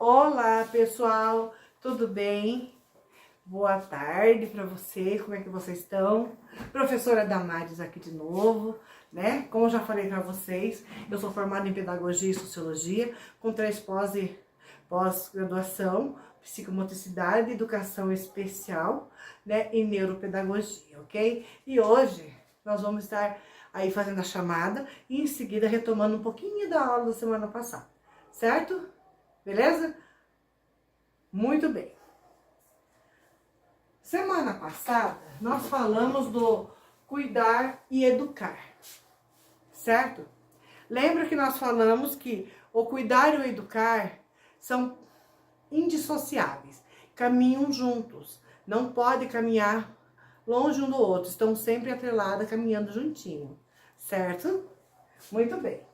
Olá, pessoal, tudo bem? Boa tarde para vocês, como é que vocês estão? Professora Damares aqui de novo, né? Como eu já falei para vocês, eu sou formada em Pedagogia e Sociologia, com 3 pós-graduação, Psicomotricidade, Educação Especial, né? E Neuropedagogia, ok? E hoje nós vamos estar aí fazendo a chamada e em seguida retomando um pouquinho da aula da semana passada, certo? Beleza? Muito bem. Semana passada, nós falamos do cuidar e educar, certo? Lembra que nós falamos que o cuidar e o educar são indissociáveis, caminham juntos, não pode caminhar longe um do outro, estão sempre atrelados, caminhando juntinho, certo? Muito bem.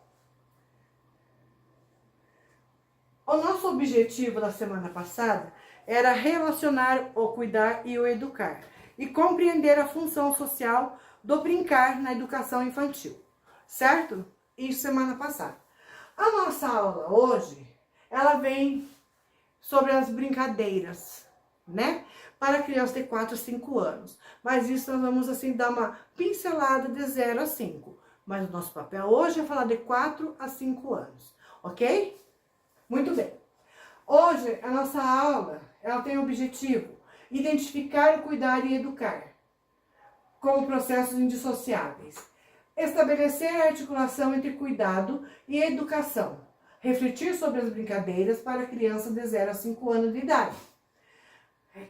O nosso objetivo da semana passada era relacionar o cuidar e o educar e compreender a função social do brincar na educação infantil, certo? Isso semana passada. A nossa aula hoje, ela vem sobre as brincadeiras, né? Para crianças de 4 a 5 anos. Mas isso nós vamos assim dar uma pincelada de 0 a 5. Mas o nosso papel hoje é falar de 4 a 5 anos, ok? Muito bem. Hoje, a nossa aula, ela tem o objetivo identificar, cuidar e educar como processos indissociáveis. Estabelecer a articulação entre cuidado e educação. Refletir sobre as brincadeiras para crianças de 0 a 5 anos de idade.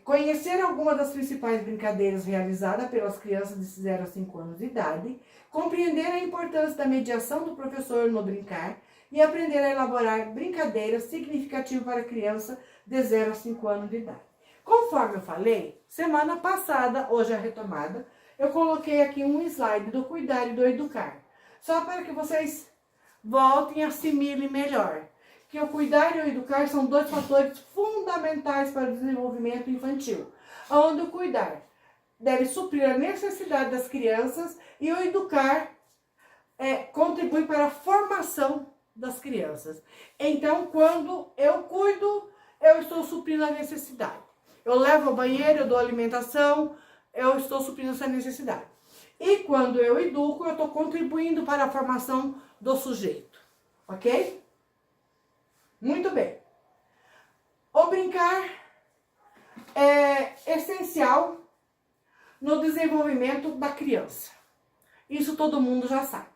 Conhecer algumas das principais brincadeiras realizadas pelas crianças de 0 a 5 anos de idade. Compreender a importância da mediação do professor no brincar e aprender a elaborar brincadeiras significativas para criança de 0 a 5 anos de idade. Conforme eu falei, semana passada, hoje é a retomada, eu coloquei aqui um slide do cuidar e do educar. Só para que vocês voltem e assimilem melhor. Que o cuidar e o educar são 2 fatores fundamentais para o desenvolvimento infantil. Onde o cuidar deve suprir a necessidade das crianças e o educar contribui para a formação das crianças. Então, quando eu cuido, eu estou suprindo a necessidade. Eu levo ao banheiro, eu dou alimentação, eu estou suprindo essa necessidade. E quando eu educo, eu estou contribuindo para a formação do sujeito. Ok? Muito bem. O brincar é essencial no desenvolvimento da criança. Isso todo mundo já sabe.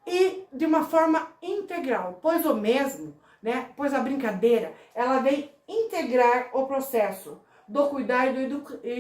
E de uma forma integral, pois o mesmo, né, pois a brincadeira, ela vem integrar o processo do cuidar e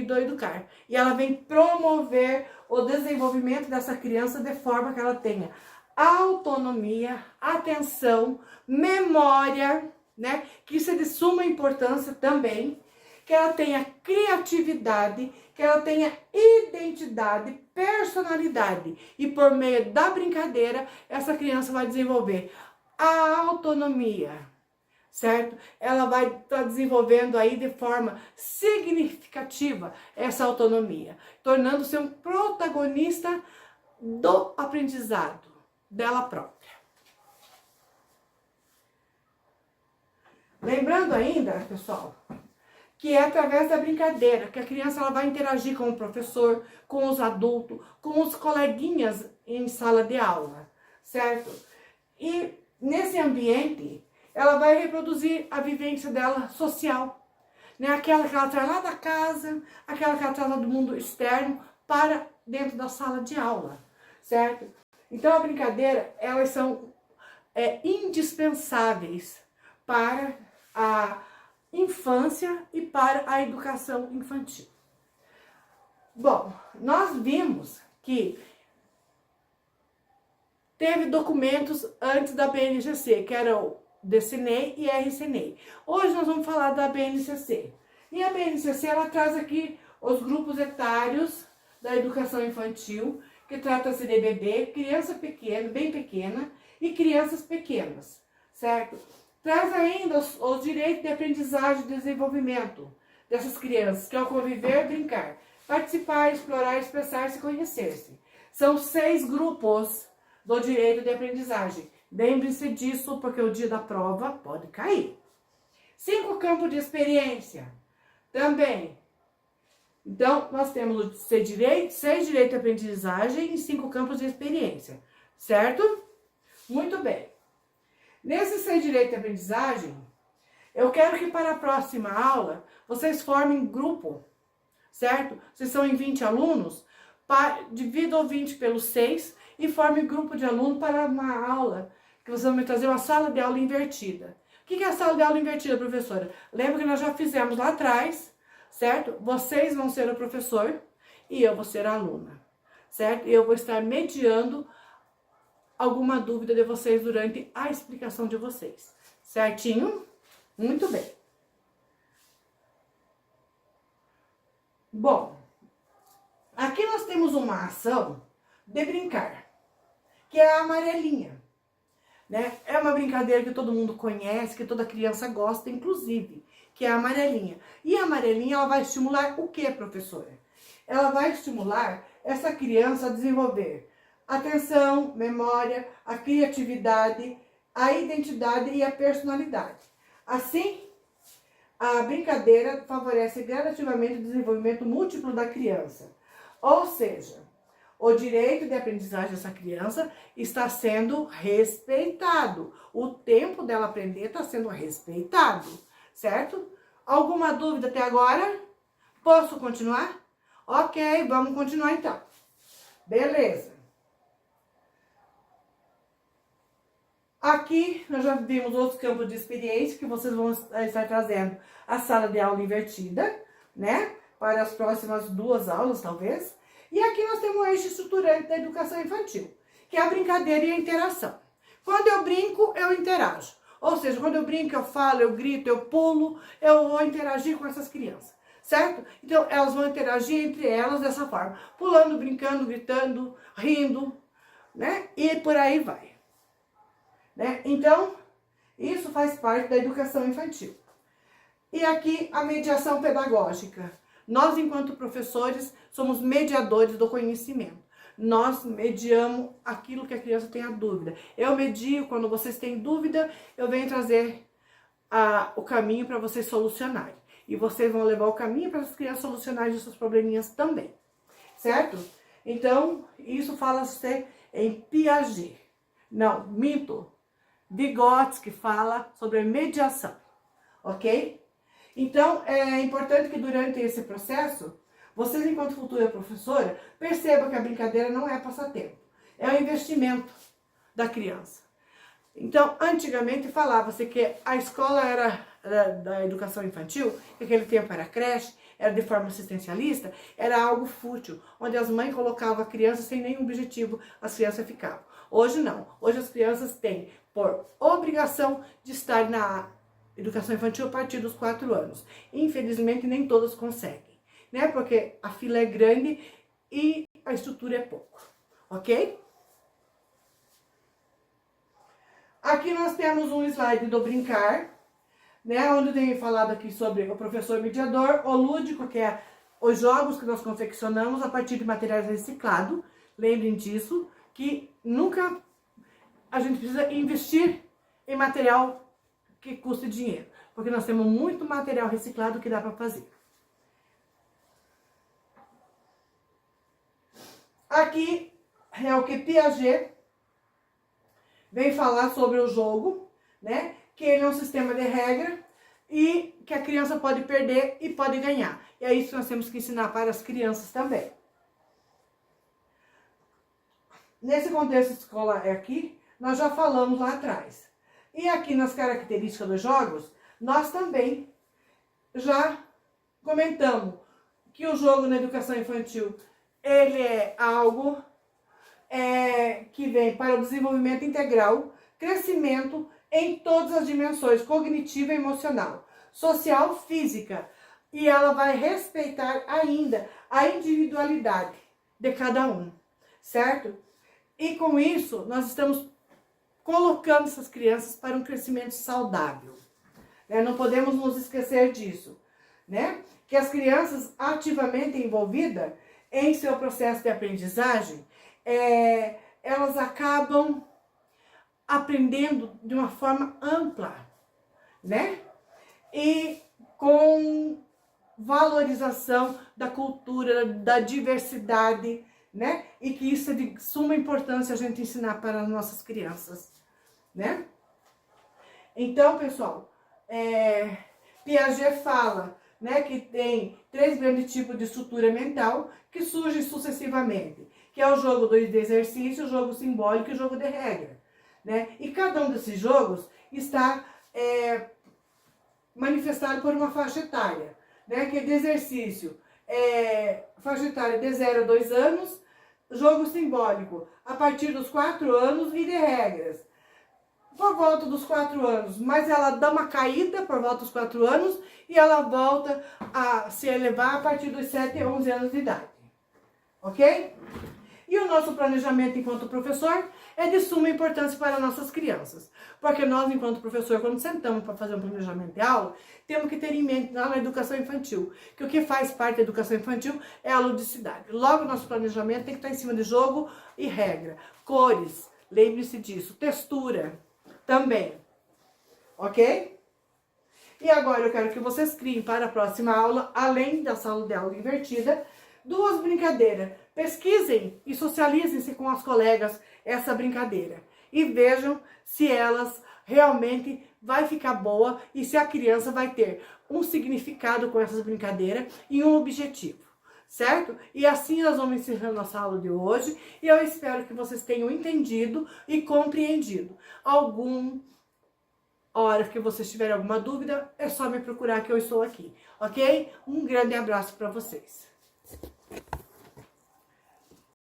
do educar. E ela vem promover o desenvolvimento dessa criança de forma que ela tenha autonomia, atenção, memória, né, que isso é de suma importância também, que ela tenha criatividade, que ela tenha identidade, personalidade. E por meio da brincadeira, essa criança vai desenvolver a autonomia, certo? Ela vai estar desenvolvendo aí de forma significativa essa autonomia, tornando-se um protagonista do aprendizado dela própria. Lembrando ainda, pessoal, que é através da brincadeira que a criança ela vai interagir com o professor, com os adultos, com os coleguinhas em sala de aula, certo? E nesse ambiente, ela vai reproduzir a vivência dela social, né? Aquela que ela traz lá da casa, aquela que ela traz lá do mundo externo para dentro da sala de aula, certo? Então, a brincadeira, elas são indispensáveis para a infância e para a educação infantil. Bom, nós vimos que teve documentos antes da BNCC, que era o DCNEI e RCNEI. Hoje nós vamos falar da BNCC. E a BNCC, ela traz aqui os grupos etários da educação infantil, que trata-se de bebê, criança pequena, bem pequena, e crianças pequenas, certo? Traz ainda os direitos de aprendizagem e desenvolvimento dessas crianças, que é o conviver, brincar, participar, explorar, expressar-se e conhecer-se. São 6 grupos do direito de aprendizagem. Lembre-se disso, porque o dia da prova pode cair. 5 campos de experiência também. Então, nós temos o 6 direito de aprendizagem e 5 campos de experiência, certo? Muito bem. Nesse 6 direito de aprendizagem, eu quero que para a próxima aula, vocês formem grupo, certo? Vocês são em 20 alunos, dividam 20 pelos 6 e formem grupo de alunos para uma aula, que vocês vão me trazer uma sala de aula invertida. O que é a sala de aula invertida, professora? Lembra que nós já fizemos lá atrás, certo? Vocês vão ser o professor e eu vou ser a aluna, certo? Eu vou estar mediando alguma dúvida de vocês durante a explicação de vocês, certinho? Muito bem. Bom, aqui nós temos uma ação de brincar, que é a amarelinha, né? É uma brincadeira que todo mundo conhece, que toda criança gosta, inclusive, que é a amarelinha. E a amarelinha, ela vai estimular o que, professora? Ela vai estimular essa criança a desenvolver atenção, memória, a criatividade, a identidade e a personalidade. Assim, a brincadeira favorece gradativamente o desenvolvimento múltiplo da criança. Ou seja, o direito de aprendizagem dessa criança está sendo respeitado. O tempo dela aprender está sendo respeitado, certo? Alguma dúvida até agora? Posso continuar? Ok, vamos continuar então. Beleza. Aqui nós já vimos outros campos de experiência que vocês vão estar trazendo a sala de aula invertida, né? Para as próximas 2 aulas, talvez. E aqui nós temos o eixo estruturante da educação infantil, que é a brincadeira e a interação. Quando eu brinco, eu interajo. Ou seja, quando eu brinco, eu falo, eu grito, eu pulo, eu vou interagir com essas crianças, certo? Então, elas vão interagir entre elas dessa forma, pulando, brincando, gritando, rindo, né? E por aí vai. Né? Então, isso faz parte da educação infantil. E aqui a mediação pedagógica. Nós, enquanto professores, somos mediadores do conhecimento. Nós mediamos aquilo que a criança tem a dúvida. Eu medio, quando vocês têm dúvida, eu venho trazer o caminho para vocês solucionarem. E vocês vão levar o caminho para as crianças solucionarem os seus probleminhas também. Certo? Então, isso fala-se em Piaget. Não, minto. Vygotsky fala sobre mediação, ok? Então, é importante que durante esse processo, vocês, enquanto futura professora, percebam que a brincadeira não é passatempo, é um investimento da criança. Então, antigamente falava-se que a escola era da educação infantil, que aquele tempo era creche, era de forma assistencialista, era algo fútil, onde as mães colocavam a criança sem nenhum objetivo, as crianças ficavam. Hoje não, hoje as crianças têm por obrigação de estar na educação infantil a partir dos 4 anos. Infelizmente, nem todas conseguem, né? Porque a fila é grande e a estrutura é pouco, ok? Aqui nós temos um slide do brincar, né? Onde eu tenho falado aqui sobre o professor mediador, o lúdico, que é os jogos que nós confeccionamos a partir de materiais reciclados. Lembrem disso, que nunca a gente precisa investir em material que custe dinheiro, porque nós temos muito material reciclado que dá para fazer. Aqui é o que Piaget vem falar sobre o jogo, né? Que ele é um sistema de regra e que a criança pode perder e pode ganhar. E é isso que nós temos que ensinar para as crianças também. Nesse contexto escolar aqui, nós já falamos lá atrás. E aqui nas características dos jogos, nós também já comentamos que o jogo na educação infantil, ele é algo que vem para o desenvolvimento integral, crescimento em todas as dimensões, cognitiva, emocional, social, física. E ela vai respeitar ainda a individualidade de cada um, certo? E com isso, nós estamos colocando essas crianças para um crescimento saudável. Não podemos nos esquecer disso, né? Que as crianças ativamente envolvidas em seu processo de aprendizagem, elas acabam aprendendo de uma forma ampla, né? e com valorização da cultura, da diversidade, né? E que isso é de suma importância a gente ensinar para as nossas crianças, né? Então, pessoal, Piaget fala, né, que tem 3 grandes tipos de estrutura mental que surgem sucessivamente, que é o jogo de exercício, o jogo simbólico e o jogo de regra, né? E cada um desses jogos está manifestado por uma faixa etária, né? Que é de exercício, faixa etária de 0 a 2 anos, jogo simbólico a partir dos 4 anos e de regras por volta dos 4 anos, mas ela dá uma caída por volta dos 4 anos e ela volta a se elevar a partir dos 7 a 11 anos de idade, ok? E o nosso planejamento enquanto professor é de suma importância para nossas crianças, porque nós, enquanto professor, quando sentamos para fazer um planejamento de aula, temos que ter em mente na educação infantil, que o que faz parte da educação infantil é a ludicidade. Logo, nosso planejamento tem que estar em cima de jogo e regra, cores, lembre-se disso, textura também, ok? E agora eu quero que vocês criem para a próxima aula, além da sala de aula invertida, 2 brincadeiras. Pesquisem e socializem-se com as colegas essa brincadeira e vejam se elas realmente vai ficar boa e se a criança vai ter um significado com essas brincadeiras e um objetivo, certo? E assim nós vamos encerrar nossa aula de hoje e eu espero que vocês tenham entendido e compreendido. Hora que vocês tiverem alguma dúvida, é só me procurar que eu estou aqui, ok? Um grande abraço para vocês.